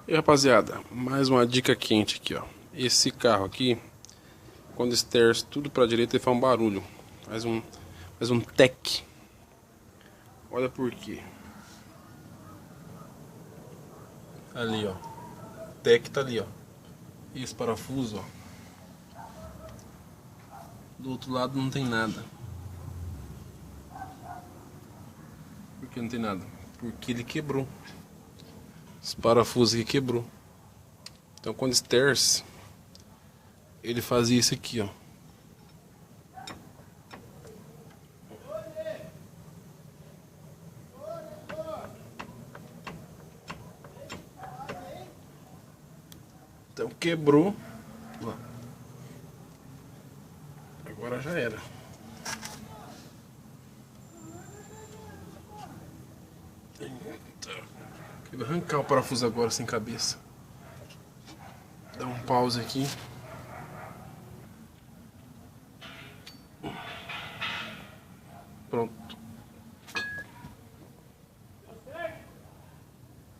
E rapaziada, mais uma dica quente aqui, ó. Esse carro aqui, quando esterça tudo pra direita, ele faz um barulho. Faz um tec. Olha por quê. Ali, ó. Tec tá ali, ó. E esse parafuso, ó. Do outro lado não tem nada. Por que não tem nada? Porque ele quebrou. Esse parafuso aqui quebrou. Então quando esterça, ele fazia isso aqui, ó. Então quebrou. Ó. Agora já era. Eu vou arrancar o parafuso agora sem cabeça. Dá um pause aqui. Pronto.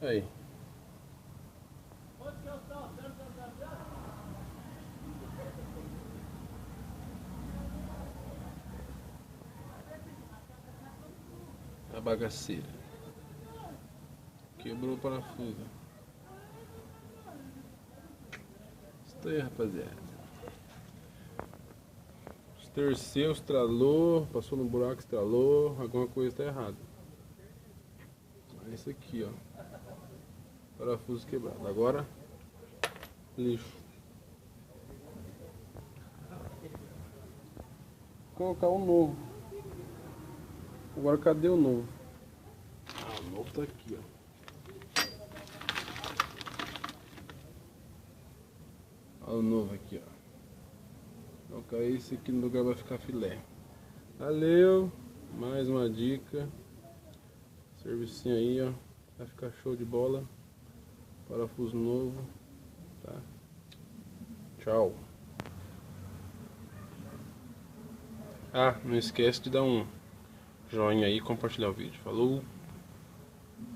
Aí. A bagaceira. Quebrou o parafuso. Isso aí, rapaziada. Esterceu, estralou, passou no buraco, estralou, alguma coisa está errada. É isso aqui, ó. Parafuso quebrado. Agora, lixo. Vou colocar um novo. Agora cadê o novo? Ah, o novo tá aqui, ó. Olha o novo aqui, ó. Colocar esse aqui no lugar, vai ficar filé. Valeu! Mais uma dica. Servicinho aí, ó. Vai ficar show de bola. Parafuso novo. Tá? Tchau. Ah, não esquece de dar um joinha aí e compartilhar o vídeo. Falou!